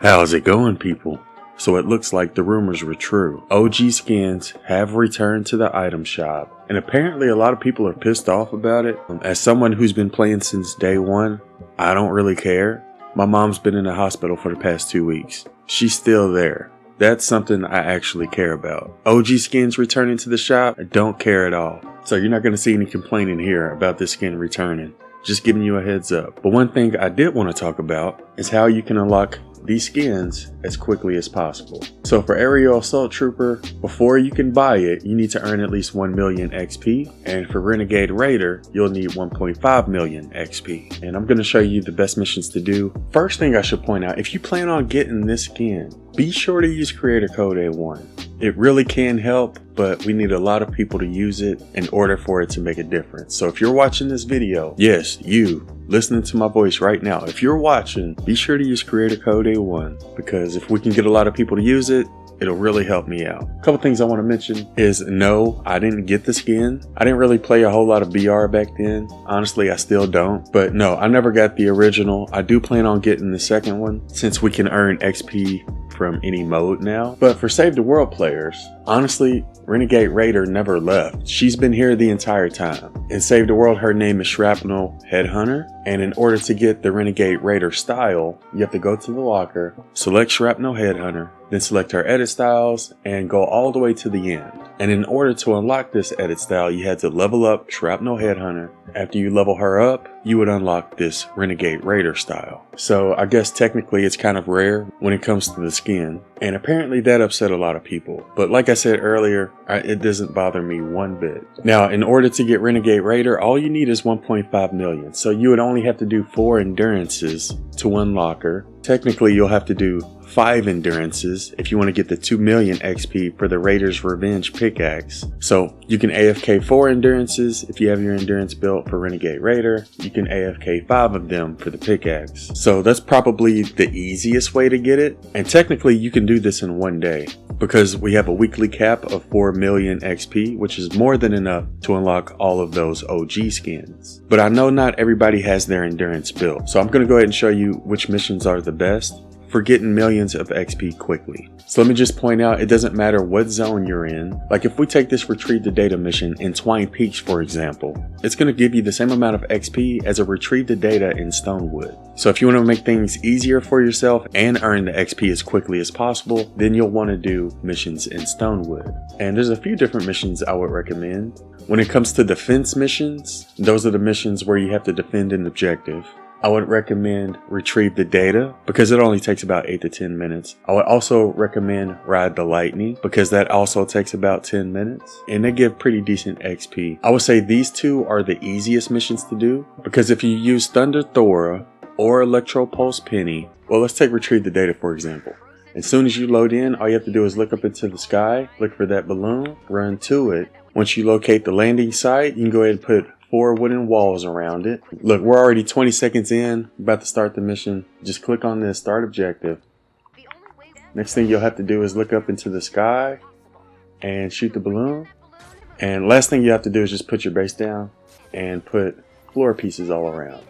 How's it going, people? So it looks like the rumors were true. OG skins have returned to the item shop, and apparently a lot of people are pissed off about it. As someone who's been playing since day one, I don't really care. My mom's been in the hospital for the past 2 weeks. She's still there. That's something I actually care about. OG skins returning to the shop, I don't care at all. So you're not going to see any complaining here about this skin returning. Just giving you a heads up. But one thing I did want to talk about is how you can unlock these skins as quickly as possible. So for Aerial Assault Trooper, before you can buy it, you need to earn at least 1 million XP. And for Renegade Raider, you'll need 1.5 million XP. And I'm going to show you the best missions to do. First thing I should point out, if you plan on getting this skin, be sure to use creator code A1. It really can help, but we need a lot of people to use it in order for it to make a difference. So if you're watching this video, yes, you listening to my voice right now, if you're watching, be sure to use creator code A1, because if we can get a lot of people to use it, it'll really help me out. A couple things I want to mention is no, I didn't get the skin. I didn't really play a whole lot of BR back then. Honestly, I still don't. But no, I never got the original. I do plan on getting the second one since we can earn XP from any mode now. But for Save the World players, honestly, Renegade Raider never left. She's been here the entire time. In Save the World, her name is Shrapnel Headhunter. And in order to get the Renegade Raider style, you have to go to the locker, select Shrapnel Headhunter, then select her edit styles and go all the way to the end. And in order to unlock this edit style, you had to level up Shrapnel Headhunter. After you level her up, you would unlock this Renegade Raider style. So I guess technically it's kind of rare when it comes to the skin. And apparently that upset a lot of people. But like I said earlier, it doesn't bother me one bit. Now, in order to get Renegade Raider, all you need is 1.5 million. So you would only have to do 4 endurances to unlock her. Technically, you'll have to do 5 endurances if you want to get the 2 million XP for the Raider's Revenge pickaxe. So you can AFK 4 endurances if you have your endurance built for Renegade Raider. You can AFK 5 of them for the pickaxe. So that's probably the easiest way to get it. And technically you can do this in one day, because we have a weekly cap of 4 million XP, which is more than enough to unlock all of those OG skins. But I know not everybody has their endurance built, so I'm going to go ahead and show you which missions are the best for getting millions of XP quickly. So let me just point out, it doesn't matter what zone you're in. Like if we take this Retrieve the Data mission in Twine Peaks, for example, it's going to give you the same amount of XP as a Retrieve the Data in Stonewood. So if you want to make things easier for yourself and earn the XP as quickly as possible, then you'll want to do missions in Stonewood. And there's a few different missions I would recommend. When it comes to defense missions, those are the missions where you have to defend an objective. I would recommend Retrieve the Data because it only takes about 8 to 10 minutes. I would also recommend Ride the Lightning because that also takes about 10 minutes and they give pretty decent XP. I would say these two are the easiest missions to do because if you use Thunder Thora or Electro Pulse Penny, well, let's take Retrieve the Data for example. As soon as you load in, all you have to do is look up into the sky, look for that balloon, run to it. Once you locate the landing site, you can go ahead and put 4 wooden walls around it. Look, we're already 20 seconds in, about to start the mission. Just click on this start objective. Next thing you'll have to do is look up into the sky and shoot the balloon. And last thing you have to do is just put your base down and put floor pieces all around.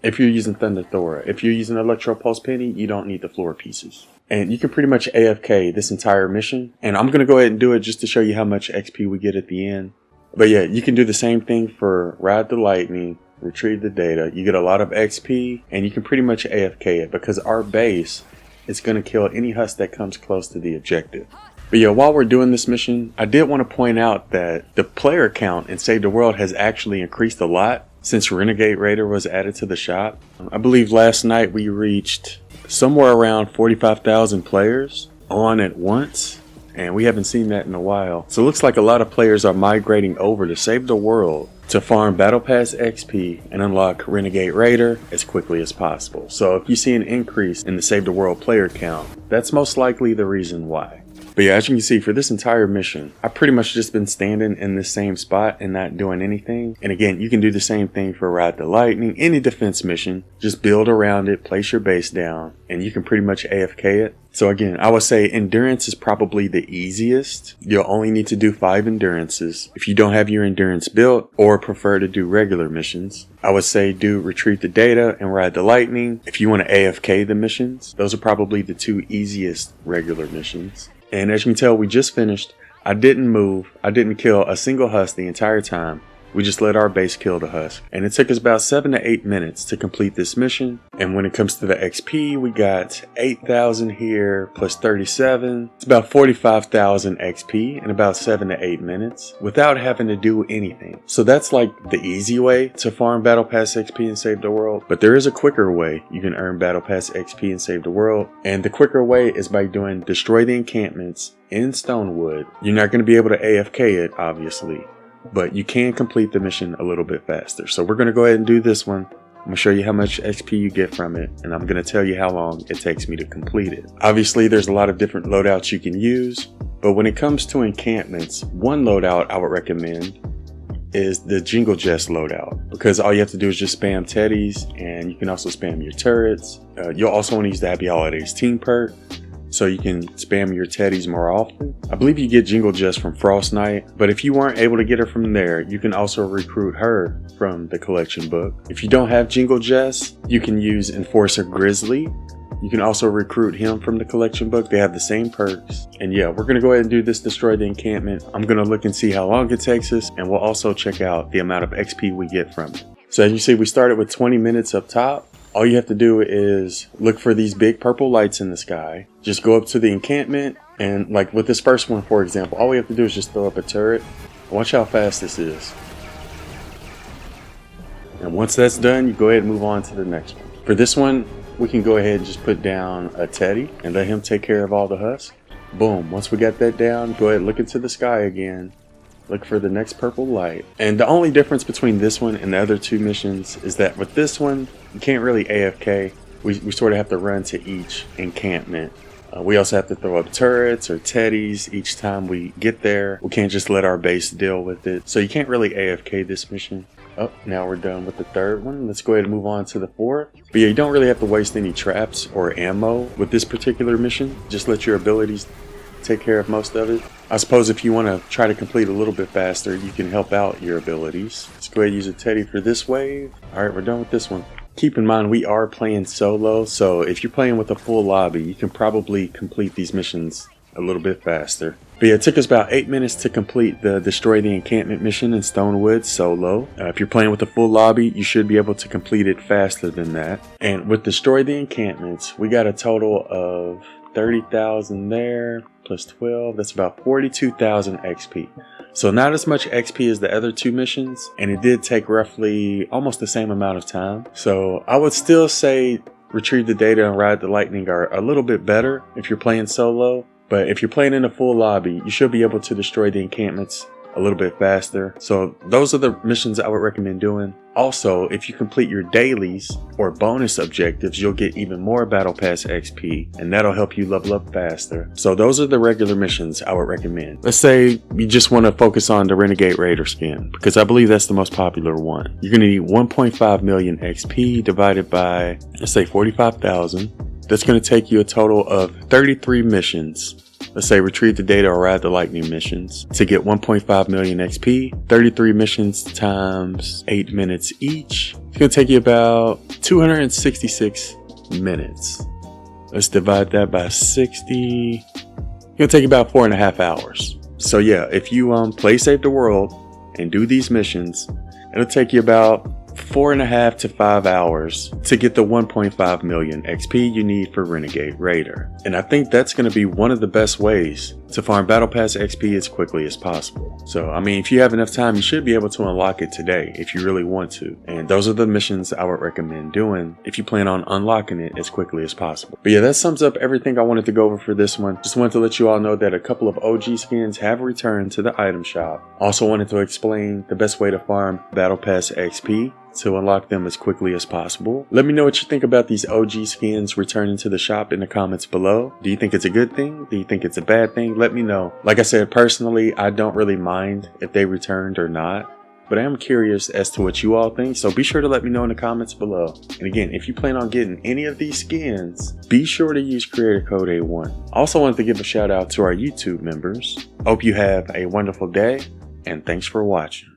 If you're using Thunder Thora, if you're using Electro Pulse Penny, you don't need the floor pieces. And you can pretty much AFK this entire mission. And I'm going to go ahead and do it just to show you how much XP we get at the end. But yeah, you can do the same thing for Ride the Lightning, Retrieve the Data. You get a lot of XP and you can pretty much AFK it because our base is going to kill any husk that comes close to the objective. But yeah, while we're doing this mission, I did want to point out that the player count in Save the World has actually increased a lot since Renegade Raider was added to the shop. I believe last night we reached somewhere around 45,000 players on at once. And we haven't seen that in a while. So it looks like a lot of players are migrating over to Save the World to farm Battle Pass XP and unlock Renegade Raider as quickly as possible. So if you see an increase in the Save the World player count, that's most likely the reason why. But yeah, as you can see, for this entire mission, I've pretty much just been standing in the same spot and not doing anything. And again, you can do the same thing for Ride the Lightning, any defense mission. Just build around it, place your base down, and you can pretty much AFK it. So again, I would say endurance is probably the easiest. You'll only need to do 5 endurances. If you don't have your endurance built or prefer to do regular missions, I would say do retrieve the data and Ride the Lightning. If you want to AFK the missions, those are probably the 2 easiest regular missions. And as you can tell, we just finished. I didn't move. I didn't kill a single husk the entire time. We just let our base kill the husk. And it took us about 7 to 8 minutes to complete this mission. And when it comes to the XP, we got 8,000 here plus 37. It's about 45,000 XP in about 7 to 8 minutes without having to do anything. So that's like the easy way to farm Battle Pass XP and save the world. But there is a quicker way you can earn Battle Pass XP and save the world. And the quicker way is by doing Destroy the Encampments in Stonewood. You're not going to be able to AFK it, obviously, but you can complete the mission a little bit faster. So we're going to go ahead and do this one. I'm going to show you how much XP you get from it, and I'm going to tell you how long it takes me to complete it. Obviously, there's a lot of different loadouts you can use, but when it comes to encampments, one loadout I would recommend is the Jingle Jest loadout, because all you have to do is just spam teddies, and you can also spam your turrets. You'll also want to use the Happy Holidays team perk, so you can spam your teddies more often. I believe you get Jingle Jest from Frost Knight, but if you weren't able to get her from there, you can also recruit her from the collection book. If you don't have Jingle Jest, you can use Enforcer Grizzly. You can also recruit him from the collection book. They have the same perks. And yeah, we're going to go ahead and do this Destroy the Encampment. I'm going to look and see how long it takes us, and we'll also check out the amount of XP we get from it. So as you see, we started with 20 minutes up top. All you have to do is look for these big purple lights in the sky. Just go up to the encampment, and like with this first one, for example, all we have to do is just throw up a turret. Watch how fast this is. And once that's done, you go ahead and move on to the next one. For this one, we can go ahead and just put down a teddy and let him take care of all the husks. Boom. Once we got that down, go ahead and look into the sky again. Look for the next purple light. And the only difference between this one and the other 2 missions is that with this one, you can't really AFK. We sort of have to run to each encampment. We also have to throw up turrets or teddies each time we get there. We can't just let our base deal with it. So you can't really AFK this mission. Oh, now we're done with the 3rd one. Let's go ahead and move on to the 4th. But yeah, you don't really have to waste any traps or ammo with this particular mission. Just let your abilities take care of most of it. I suppose if you want to try to complete a little bit faster, you can help out your abilities. Let's go ahead and use a teddy for this wave. Alright, we're done with this one. Keep in mind, we are playing solo, so if you're playing with a full lobby, you can probably complete these missions a little bit faster. But yeah, it took us about 8 minutes to complete the Destroy the Encampment mission in Stonewood solo. If you're playing with a full lobby, you should be able to complete it faster than that. And with Destroy the Encampments, we got a total of 30,000 there, plus 12, that's about 42,000 XP. So not as much XP as the other 2 missions, and it did take roughly almost the same amount of time. So I would still say Retrieve the Data and Ride the Lightning are a little bit better if you're playing solo, but if you're playing in a full lobby, you should be able to destroy the encampments a little bit faster. So those are the missions I would recommend doing. Also, if you complete your dailies or bonus objectives, you'll get even more Battle Pass XP, and that'll help you level up faster. So those are the regular missions I would recommend. Let's say you just want to focus on the Renegade Raider skin, because I believe that's the most popular one. You're going to need 1.5 million XP divided by, let's say 45,000. That's going to take you a total of 33 missions. Let's say Retrieve the Data or Ride the Lightning missions to get 1.5 million XP. 33 missions times 8 minutes each. It's going to take you about 266 minutes. Let's divide that by 60. It's going to take you about 4.5 hours. So yeah, if you play Save the World and do these missions, it'll take you about 4.5 to 5 hours to get the 1.5 million XP you need for Renegade Raider. And I think that's going to be one of the best ways to farm Battle Pass XP as quickly as possible. So I mean, if you have enough time, you should be able to unlock it today if you really want to. And those are the missions I would recommend doing if you plan on unlocking it as quickly as possible. But yeah, that sums up everything I wanted to go over for this one. Just wanted to let you all know that a couple of OG skins have returned to the item shop. Also wanted to explain the best way to farm Battle Pass XP to unlock them as quickly as possible. Let me know what you think about these OG skins returning to the shop in the comments below. Do you think it's a good thing? Do you think it's a bad thing? Let me know. Like I said, personally, I don't really mind if they returned or not, but I am curious as to what you all think, so be sure to let me know in the comments below. And again, if you plan on getting any of these skins, be sure to use creator code A1. I also wanted to give a shout out to our YouTube members. Hope you have a wonderful day, and thanks for watching.